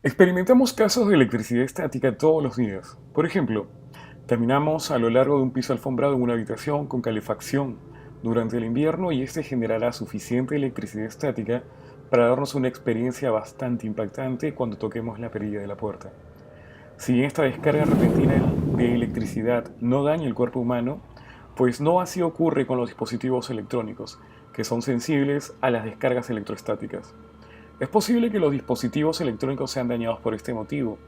Experimentamos casos de electricidad estática todos los días. Por ejemplo, caminamos a lo largo de un piso alfombrado en una habitación con calefacción durante el invierno y este generará suficiente electricidad estática para darnos una experiencia bastante impactante cuando toquemos la perilla de la puerta. Si esta descarga repentina de electricidad no daña el cuerpo humano, pues no así ocurre con los dispositivos electrónicos, que son sensibles a las descargas electrostáticas. Es posible que los dispositivos electrónicos sean dañados por este motivo.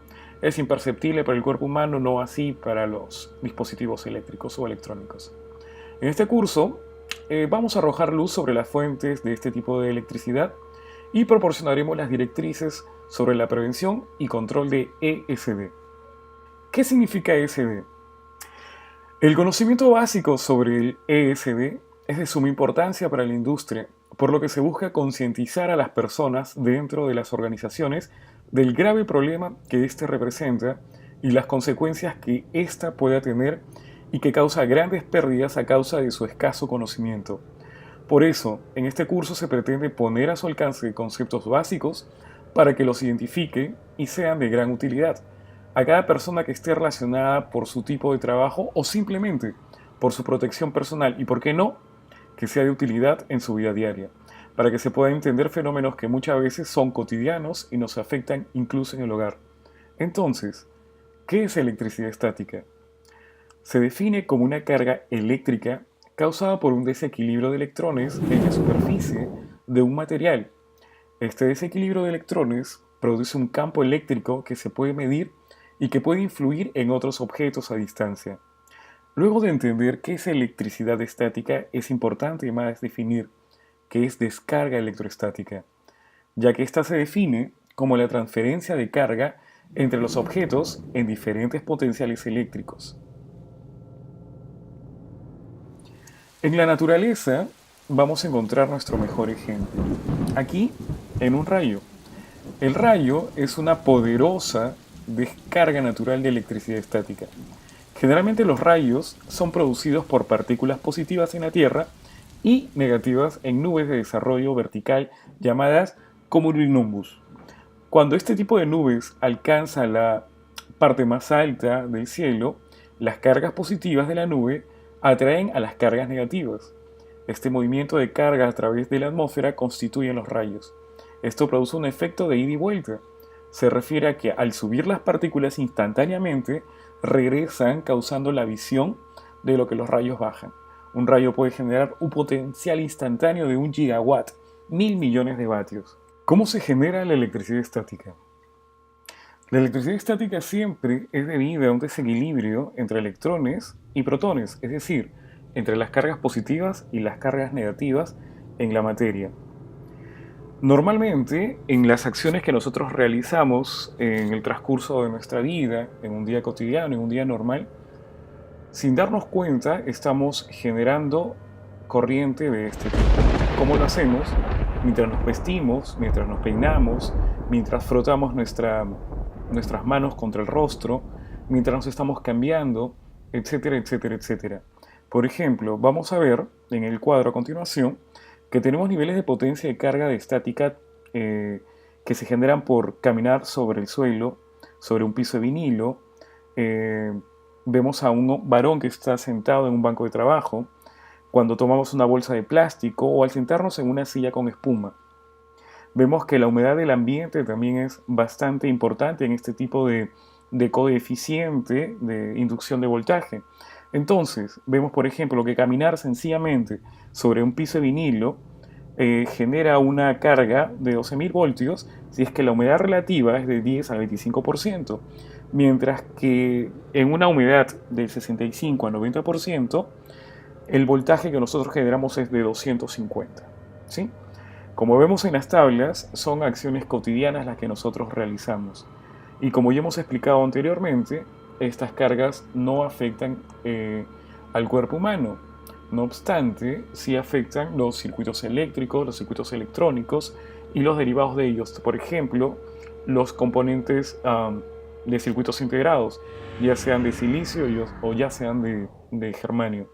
Es imperceptible para el cuerpo humano, no así para los dispositivos eléctricos o electrónicos. En este curso vamos a arrojar luz sobre las fuentes de este tipo de electricidad y proporcionaremos las directrices sobre la prevención y control de ESD. ¿Qué significa ESD? El conocimiento básico sobre el ESD es de suma importancia para la industria, por lo que se busca concientizar a las personas dentro de las organizaciones del grave problema que éste representa y las consecuencias que ésta pueda tener y que causa grandes pérdidas a causa de su escaso conocimiento. Por eso, en este curso se pretende poner a su alcance conceptos básicos para que los identifique y sean de gran utilidad a cada persona que esté relacionada por su tipo de trabajo o simplemente por su protección personal y, por qué no, que sea de utilidad en su vida diaria, para que se puedan entender fenómenos que muchas veces son cotidianos y nos afectan incluso en el hogar. Entonces, ¿qué es electricidad estática? Se define como una carga eléctrica causada por un desequilibrio de electrones en la superficie de un material. Este desequilibrio de electrones produce un campo eléctrico que se puede medir y que puede influir en otros objetos a distancia. Luego de entender qué es electricidad estática, es importante más definir qué es descarga electrostática, ya que ésta se define como la transferencia de carga entre los objetos en diferentes potenciales eléctricos. En la naturaleza vamos a encontrar nuestro mejor ejemplo. Aquí, en un rayo. El rayo es una poderosa descarga natural de electricidad estática. Generalmente los rayos son producidos por partículas positivas en la Tierra y negativas en nubes de desarrollo vertical llamadas cumulonimbus. Cuando este tipo de nubes alcanza la parte más alta del cielo, las cargas positivas de la nube atraen a las cargas negativas. Este movimiento de carga a través de la atmósfera constituye los rayos. Esto produce un efecto de ida y vuelta. Se refiere a que al subir las partículas instantáneamente, regresan causando la visión de lo que los rayos bajan. Un rayo puede generar un potencial instantáneo de 1 gigawatt, 1.000 millones de vatios. ¿Cómo se genera la electricidad estática? La electricidad estática siempre es debida a un desequilibrio entre electrones y protones, es decir, entre las cargas positivas y las cargas negativas en la materia. Normalmente, en las acciones que nosotros realizamos en el transcurso de nuestra vida, en un día cotidiano, en un día normal, sin darnos cuenta, estamos generando corriente de este tipo. ¿Cómo lo hacemos? Mientras nos vestimos, mientras nos peinamos, mientras frotamos nuestras manos contra el rostro, mientras nos estamos cambiando, etcétera, etcétera, etcétera. Por ejemplo, vamos a ver en el cuadro a continuación que tenemos niveles de potencia de carga de estática que se generan por caminar sobre el suelo, sobre un piso de vinilo. Vemos a un varón que está sentado en un banco de trabajo, cuando tomamos una bolsa de plástico o al sentarnos en una silla con espuma. Vemos que la humedad del ambiente también es bastante importante en este tipo de coeficiente de inducción de voltaje. Entonces, vemos por ejemplo que caminar sencillamente sobre un piso de vinilo genera una carga de 12.000 voltios si es que la humedad relativa es de 10 al 25%, mientras que en una humedad del 65 al 90%, el voltaje que nosotros generamos es de 250. ¿Sí? Como vemos en las tablas, son acciones cotidianas las que nosotros realizamos. Y como ya hemos explicado anteriormente, estas cargas no afectan al cuerpo humano. No obstante, sí afectan los circuitos eléctricos, los circuitos electrónicos y los derivados de ellos. Por ejemplo, los componentes de circuitos integrados, ya sean de silicio o ya sean de germanio.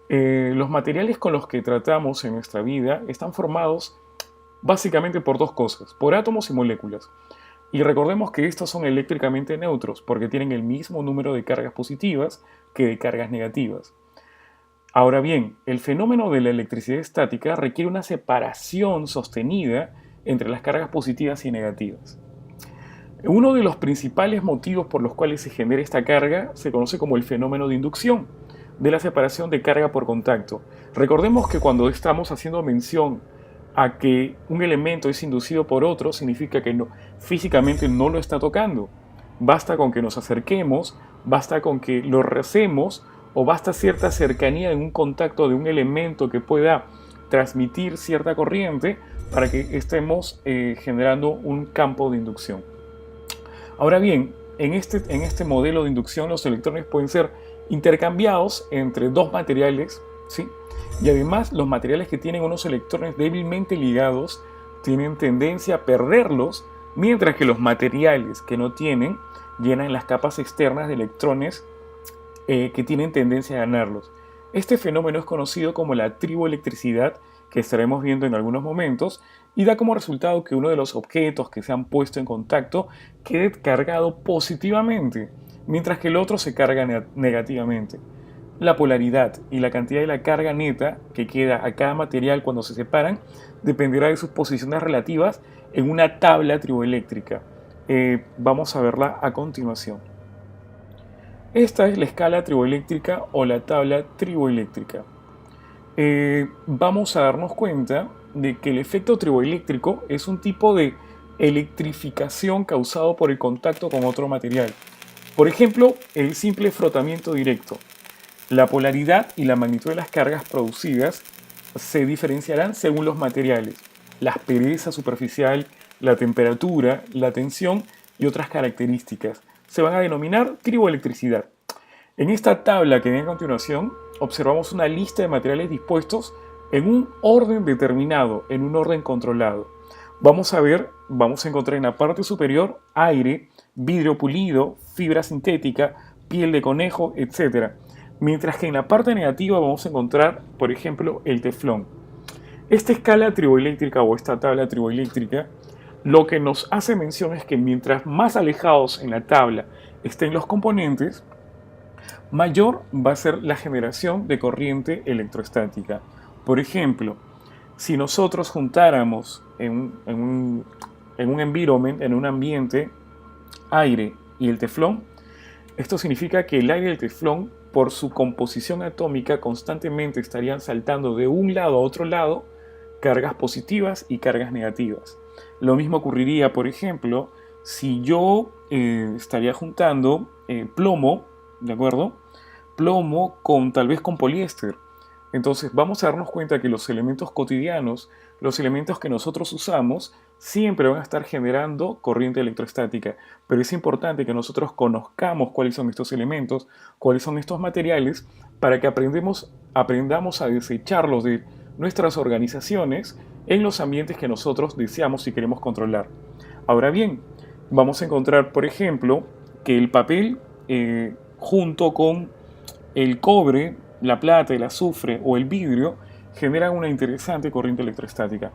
Los materiales con los que tratamos en nuestra vida están formados básicamente por dos cosas, por átomos y moléculas. Y recordemos que estos son eléctricamente neutros porque tienen el mismo número de cargas positivas que de cargas negativas. Ahora bien, el fenómeno de la electricidad estática requiere una separación sostenida entre las cargas positivas y negativas. Uno de los principales motivos por los cuales se genera esta carga se conoce como el fenómeno de inducción, de la separación de carga por contacto. Recordemos que cuando estamos haciendo mención a que un elemento es inducido por otro, significa que físicamente no lo está tocando. Basta con que nos acerquemos, basta con que lo recemos o basta cierta cercanía en un contacto de un elemento que pueda transmitir cierta corriente para que estemos generando un campo de inducción. Ahora bien, en este modelo de inducción los electrones pueden ser intercambiados entre dos materiales, ¿sí? Y además los materiales que tienen unos electrones débilmente ligados tienen tendencia a perderlos, mientras que los materiales que no tienen llenan las capas externas de electrones que tienen tendencia a ganarlos. Este fenómeno es conocido como la triboelectricidad, que estaremos viendo en algunos momentos, y da como resultado que uno de los objetos que se han puesto en contacto quede cargado positivamente, mientras que el otro se carga negativamente. La polaridad y la cantidad de la carga neta que queda a cada material cuando se separan dependerá de sus posiciones relativas en una tabla triboeléctrica. Vamos a verla a continuación. Esta es la escala triboeléctrica o la tabla triboeléctrica. Vamos a darnos cuenta de que el efecto triboeléctrico es un tipo de electrificación causado por el contacto con otro material. Por ejemplo, el simple frotamiento directo. La polaridad y la magnitud de las cargas producidas se diferenciarán según los materiales, la aspereza superficial, la temperatura, la tensión y otras características. Se van a denominar triboelectricidad. En esta tabla que viene a continuación, observamos una lista de materiales dispuestos en un orden determinado, en un orden controlado. Vamos a encontrar en la parte superior aire, vidrio pulido, fibra sintética, piel de conejo, etc. Mientras que en la parte negativa vamos a encontrar, por ejemplo, el teflón. Esta escala triboeléctrica o esta tabla triboeléctrica lo que nos hace mención es que mientras más alejados en la tabla estén los componentes, mayor va a ser la generación de corriente electrostática. Por ejemplo, si nosotros juntáramos en un environment, en un ambiente, aire y el teflón, esto significa que el aire y el teflón, por su composición atómica, constantemente estarían saltando de un lado a otro lado cargas positivas y cargas negativas. Lo mismo ocurriría, por ejemplo, si yo estaría juntando plomo, ¿de acuerdo? Plomo tal vez con poliéster. Entonces vamos a darnos cuenta que los elementos cotidianos, los elementos que nosotros usamos, siempre van a estar generando corriente electrostática. Pero es importante que nosotros conozcamos cuáles son estos elementos, cuáles son estos materiales, para que aprendamos a desecharlos de nuestras organizaciones en los ambientes que nosotros deseamos y queremos controlar. Ahora bien, vamos a encontrar, por ejemplo, que el papel junto con el cobre, la plata, el azufre o el vidrio generan una interesante corriente electrostática.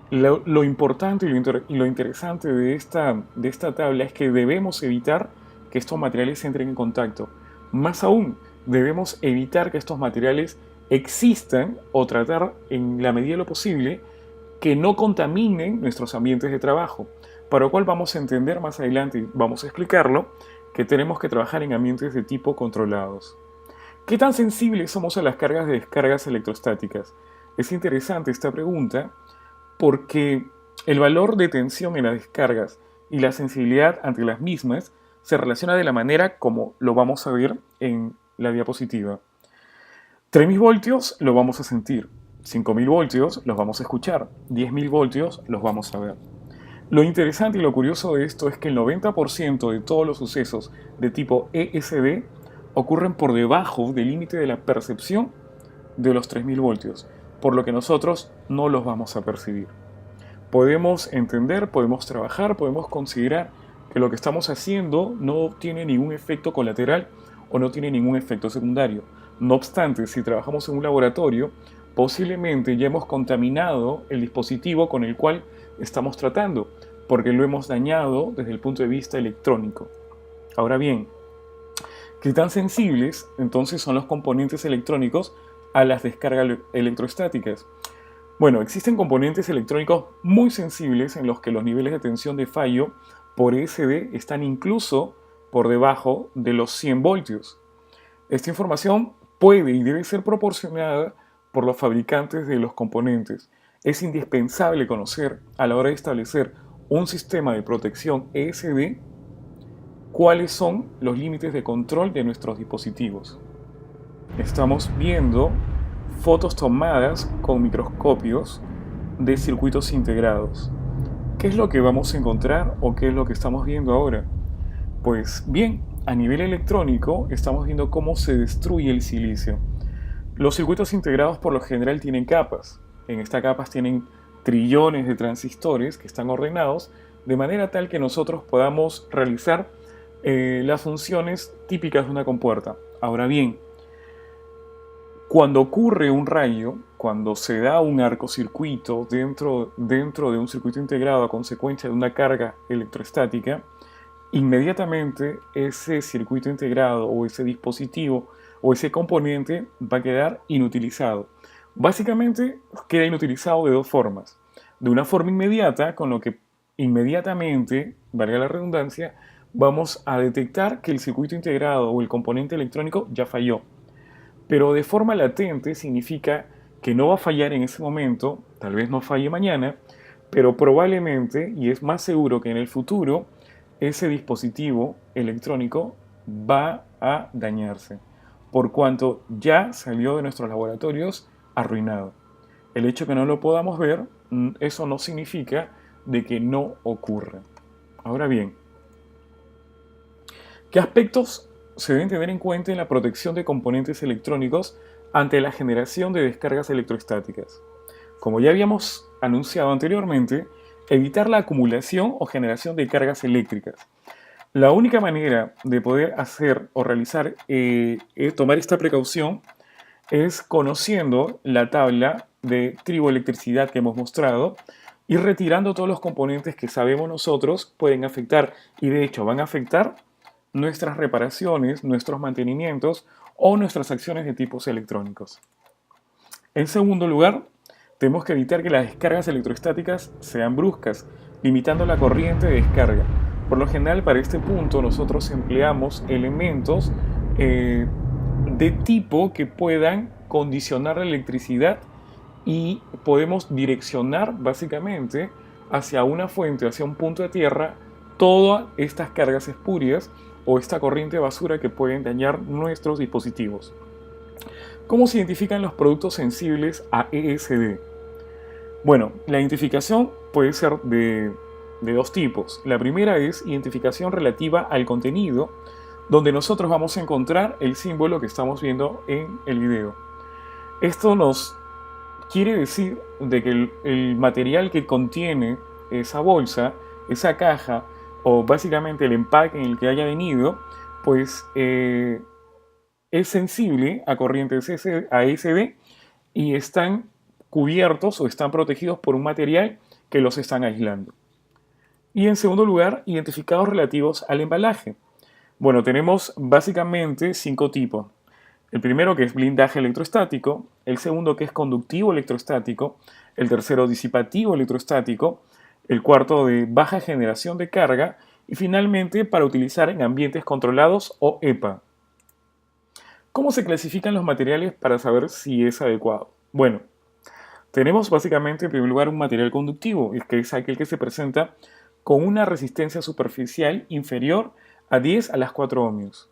Lo importante y lo interesante de esta tabla es que debemos evitar que estos materiales entren en contacto. Más aún, debemos evitar que estos materiales existan o tratar en la medida de lo posible que no contaminen nuestros ambientes de trabajo, para lo cual vamos a entender más adelante y vamos a explicarlo que tenemos que trabajar en ambientes de tipo controlados. ¿Qué tan sensibles somos a las cargas de descargas electrostáticas? Es interesante esta pregunta porque el valor de tensión en las descargas y la sensibilidad ante las mismas se relaciona de la manera como lo vamos a ver en la diapositiva. 3000 voltios lo vamos a sentir, 5000 voltios los vamos a escuchar, 10.000 voltios los vamos a ver. Lo interesante y lo curioso de esto es que el 90% de todos los sucesos de tipo ESD ocurren por debajo del límite de la percepción de los 3000 voltios, por lo que nosotros no los vamos a percibir. Podemos entender, podemos trabajar, podemos considerar que lo que estamos haciendo no tiene ningún efecto colateral o no tiene ningún efecto secundario. No obstante, si trabajamos en un laboratorio, posiblemente ya hemos contaminado el dispositivo con el cual estamos tratando, porque lo hemos dañado desde el punto de vista electrónico. Ahora bien, ¿qué tan sensibles entonces son los componentes electrónicos a las descargas electrostáticas? Bueno, existen componentes electrónicos muy sensibles en los que los niveles de tensión de fallo por ESD están incluso por debajo de los 100 voltios. Esta información puede y debe ser proporcionada por los fabricantes de los componentes. Es indispensable conocer a la hora de establecer un sistema de protección ESD cuáles son los límites de control de nuestros dispositivos. Estamos viendo fotos tomadas con microscopios de circuitos integrados. ¿Qué es lo que vamos a encontrar o qué es lo que estamos viendo ahora? Pues bien, a nivel electrónico estamos viendo cómo se destruye el silicio. Los circuitos integrados por lo general tienen capas. En estas capas tienen trillones de transistores que están ordenados de manera tal que nosotros podamos realizar las funciones típicas de una compuerta. Ahora bien, cuando ocurre un rayo, cuando se da un arcocircuito dentro de un circuito integrado a consecuencia de una carga electrostática, inmediatamente ese circuito integrado o ese dispositivo o ese componente va a quedar inutilizado. Básicamente queda inutilizado de dos formas. De una forma inmediata, con lo que inmediatamente, valga la redundancia, vamos a detectar que el circuito integrado o el componente electrónico ya falló. Pero de forma latente significa que no va a fallar en ese momento, tal vez no falle mañana, pero probablemente, y es más seguro que en el futuro, ese dispositivo electrónico va a dañarse, por cuanto ya salió de nuestros laboratorios arruinado. El hecho de que no lo podamos ver, eso no significa de que no ocurra. Ahora bien, ¿qué aspectos se deben tener en cuenta en la protección de componentes electrónicos ante la generación de descargas electrostáticas? Como ya habíamos anunciado anteriormente, evitar la acumulación o generación de cargas eléctricas. La única manera de poder hacer o realizar, tomar esta precaución es conociendo la tabla de triboelectricidad que hemos mostrado y retirando todos los componentes que sabemos nosotros pueden afectar y de hecho van a afectar nuestras reparaciones, nuestros mantenimientos o nuestras acciones de tipos electrónicos. En segundo lugar, tenemos que evitar que las descargas electrostáticas sean bruscas, limitando la corriente de descarga. Por lo general, para este punto, nosotros empleamos elementos de tipo que puedan condicionar la electricidad y podemos direccionar básicamente hacia una fuente, hacia un punto de tierra, todas estas cargas espurias o esta corriente de basura que pueden dañar nuestros dispositivos. ¿Cómo se identifican los productos sensibles a ESD? Bueno, la identificación puede ser de dos tipos. La primera es identificación relativa al contenido, donde nosotros vamos a encontrar el símbolo que estamos viendo en el video. Esto nos quiere decir de que el material que contiene esa bolsa, esa caja, o básicamente el empaque en el que haya venido, pues es sensible a corrientes ASD y están cubiertos o están protegidos por un material que los están aislando. Y en segundo lugar, identificados relativos al embalaje. Bueno, tenemos básicamente 5 tipos. El primero que es blindaje electrostático, el segundo que es conductivo electrostático, el tercero disipativo electrostático, el cuarto de baja generación de carga y finalmente para utilizar en ambientes controlados o EPA. ¿Cómo se clasifican los materiales para saber si es adecuado? Bueno, tenemos básicamente en primer lugar un material conductivo, que es aquel que se presenta con una resistencia superficial inferior a 10 a las 4 ohmios.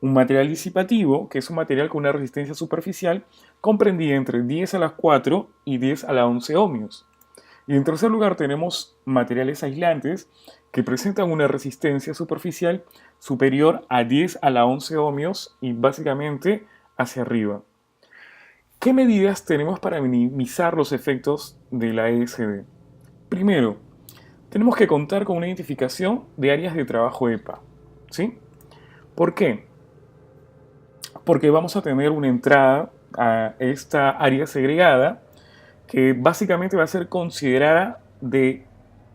Un material disipativo, que es un material con una resistencia superficial comprendida entre 10 a las 4 y 10 a las 11 ohmios. Y en tercer lugar tenemos materiales aislantes que presentan una resistencia superficial superior a 10 a la 11 ohmios y básicamente hacia arriba. ¿Qué medidas tenemos para minimizar los efectos de la ESD? Primero, tenemos que contar con una identificación de áreas de trabajo EPA. ¿Sí? ¿Por qué? Porque vamos a tener una entrada a esta área segregada que básicamente va a ser considerada de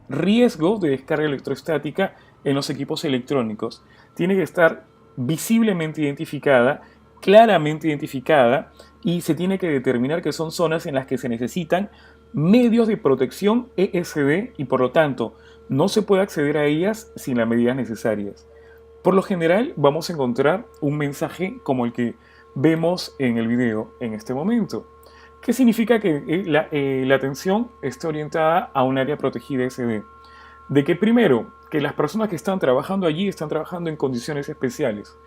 riesgo de descarga electrostática en los equipos electrónicos. Tiene que estar visiblemente identificada, claramente identificada, y se tiene que determinar que son zonas en las que se necesitan medios de protección ESD y por lo tanto no se puede acceder a ellas sin las medidas necesarias. Por lo general vamos a encontrar un mensaje como el que vemos en el video en este momento. ¿Qué significa que la atención esté orientada a un área protegida SD? De que primero, que las personas que están trabajando allí están trabajando en condiciones especiales.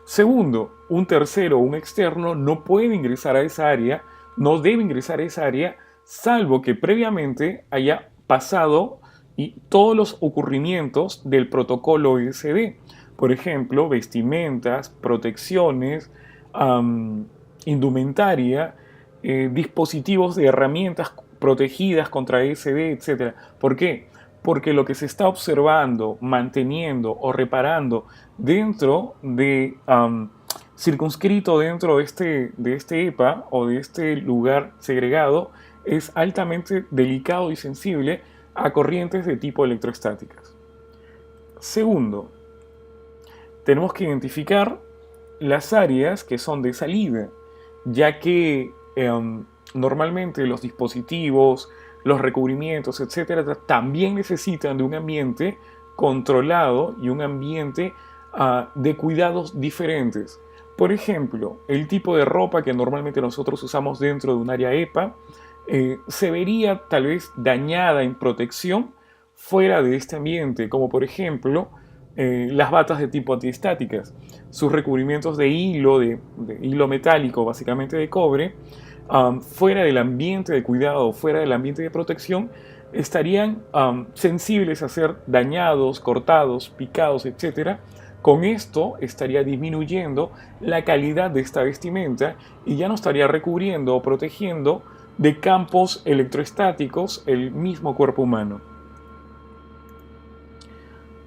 Segundo, un tercero o un externo no puede ingresar a esa área, no debe ingresar a esa área, salvo que previamente haya pasado y todos los ocurrimientos del protocolo SD. Por ejemplo, vestimentas, protecciones, indumentaria, dispositivos de herramientas protegidas contra SD, etc. ¿Por qué? Porque lo que se está observando, manteniendo o reparando dentro de, circunscrito dentro de este EPA o de este lugar segregado, es altamente delicado y sensible a corrientes de tipo electrostáticas. Segundo, tenemos que identificar las áreas que son de salida, ya que normalmente los dispositivos, los recubrimientos, etcétera, también necesitan de un ambiente controlado y un ambiente de cuidados diferentes. Por ejemplo, el tipo de ropa que normalmente nosotros usamos dentro de un área EPA se vería tal vez dañada en protección fuera de este ambiente, como por ejemplo las batas de tipo antiestáticas, sus recubrimientos de hilo metálico, básicamente de cobre, fuera del ambiente de cuidado, fuera del ambiente de protección, estarían sensibles a ser dañados, cortados, picados, etc. Con esto estaría disminuyendo la calidad de esta vestimenta y ya no estaría recubriendo o protegiendo de campos electroestáticos el mismo cuerpo humano.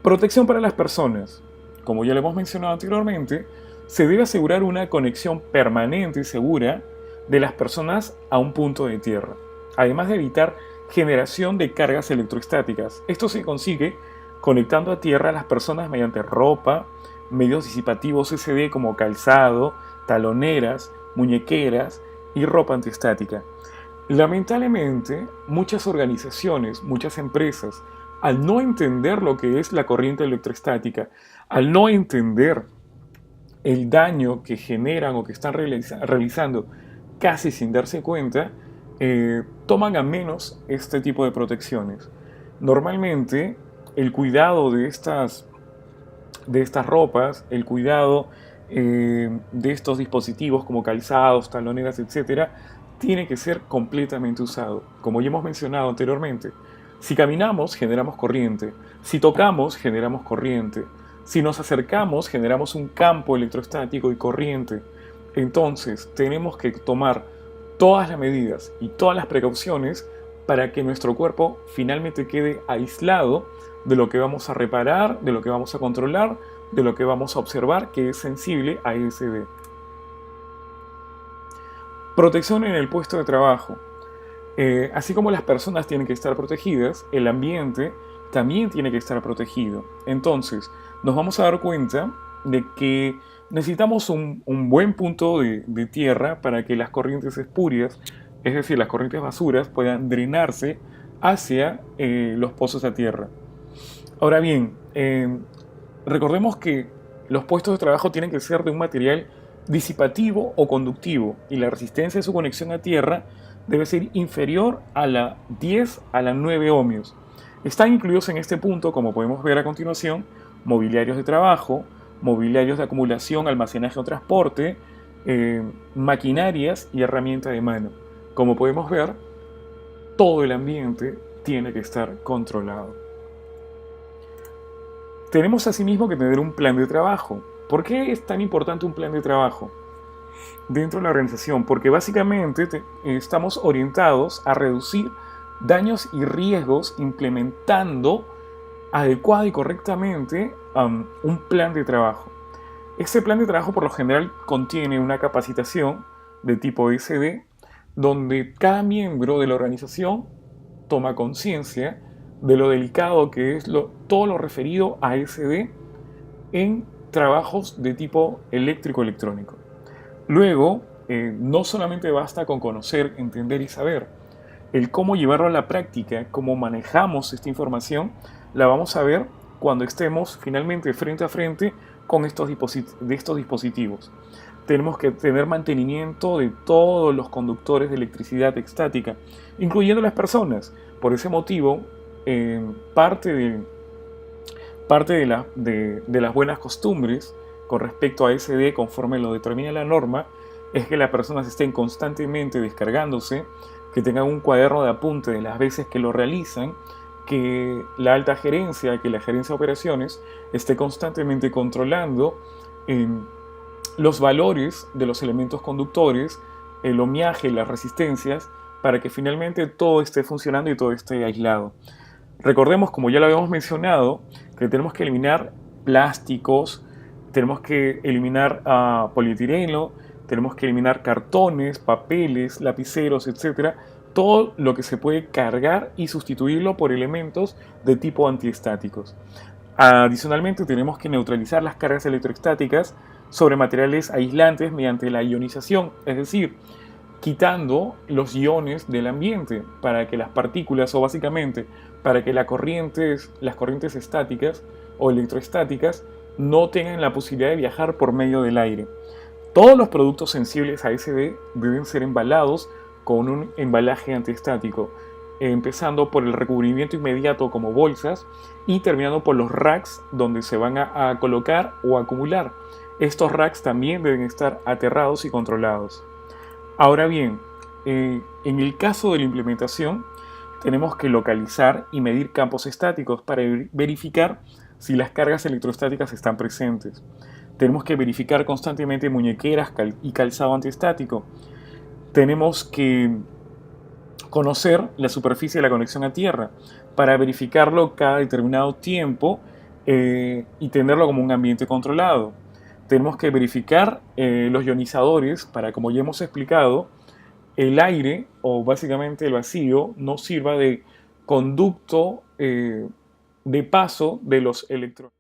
Protección para las personas. Como ya lo hemos mencionado anteriormente, se debe asegurar una conexión permanente y segura de las personas a un punto de tierra, además de evitar generación de cargas electroestáticas. Esto se consigue conectando a tierra a las personas mediante ropa, medios disipativos SD como calzado, taloneras, muñequeras y ropa antiestática. Lamentablemente, muchas organizaciones, muchas empresas, al no entender lo que es la corriente electrostática, al no entender el daño que generan o que están realizando casi sin darse cuenta, toman a menos este tipo de protecciones. Normalmente, el cuidado de estas ropas, el cuidado de estos dispositivos como calzados, taloneras, etcétera, tiene que ser completamente usado. Como ya hemos mencionado anteriormente, si caminamos, generamos corriente. Si tocamos, generamos corriente. Si nos acercamos, generamos un campo electrostático y corriente. Entonces, tenemos que tomar todas las medidas y todas las precauciones para que nuestro cuerpo finalmente quede aislado de lo que vamos a reparar, de lo que vamos a controlar, de lo que vamos a observar que es sensible a ESD. Protección en el puesto de trabajo. Así como las personas tienen que estar protegidas, el ambiente también tiene que estar protegido. Entonces, nos vamos a dar cuenta de que necesitamos un buen punto de tierra para que las corrientes espurias, es decir, las corrientes basuras, puedan drenarse hacia los pozos de tierra. Ahora bien, recordemos que los puestos de trabajo tienen que ser de un material disipativo o conductivo y la resistencia de su conexión a tierra debe ser inferior a la 10 a la 9 ohmios. Están incluidos en este punto, como podemos ver a continuación, mobiliarios de trabajo, mobiliarios de acumulación, almacenaje o transporte, maquinarias y herramientas de mano. Como podemos ver, todo el ambiente tiene que estar controlado. Tenemos asimismo que tener un plan de trabajo. ¿Por qué es tan importante un plan de trabajo dentro de la organización? Porque básicamente estamos orientados a reducir daños y riesgos implementando adecuada y correctamente un plan de trabajo. Este plan de trabajo por lo general contiene una capacitación de tipo SD donde cada miembro de la organización toma conciencia de lo delicado que es todo lo referido a SD en trabajos de tipo eléctrico-electrónico. Luego, no solamente basta con conocer, entender y saber. El cómo llevarlo a la práctica, cómo manejamos esta información, la vamos a ver cuando estemos finalmente frente a frente con estos dispositivos. Tenemos que tener mantenimiento de todos los conductores de electricidad estática, incluyendo las personas. Por ese motivo, parte de las buenas costumbres con respecto a SD, conforme lo determina la norma, es que las personas estén constantemente descargándose, que tengan un cuaderno de apunte de las veces que lo realizan, que la alta gerencia, que la gerencia de operaciones esté constantemente controlando los valores de los elementos conductores, el ohmiaje, las resistencias, para que finalmente todo esté funcionando y todo esté aislado. Recordemos, como ya lo habíamos mencionado, que tenemos que eliminar plásticos, tenemos que eliminar polietileno, tenemos que eliminar cartones, papeles, lapiceros, etc. Todo lo que se puede cargar y sustituirlo por elementos de tipo antiestáticos. Adicionalmente, tenemos que neutralizar las cargas electroestáticas sobre materiales aislantes mediante la ionización, es decir, quitando los iones del ambiente para que las partículas, o básicamente para que las corrientes estáticas o electroestáticas no tengan la posibilidad de viajar por medio del aire. Todos los productos sensibles a SD deben ser embalados con un embalaje antiestático, empezando por el recubrimiento inmediato como bolsas y terminando por los racks donde se van a colocar o acumular. Estos racks también deben estar aterrados y controlados. Ahora bien, en el caso de la implementación, tenemos que localizar y medir campos estáticos para verificar si las cargas electrostáticas están presentes. Tenemos que verificar constantemente muñequeras y calzado antiestático. Tenemos que conocer la superficie de la conexión a tierra para verificarlo cada determinado tiempo y tenerlo como un ambiente controlado. Tenemos que verificar los ionizadores para, como ya hemos explicado, el aire o básicamente el vacío no sirva de conducto de paso de los electrones.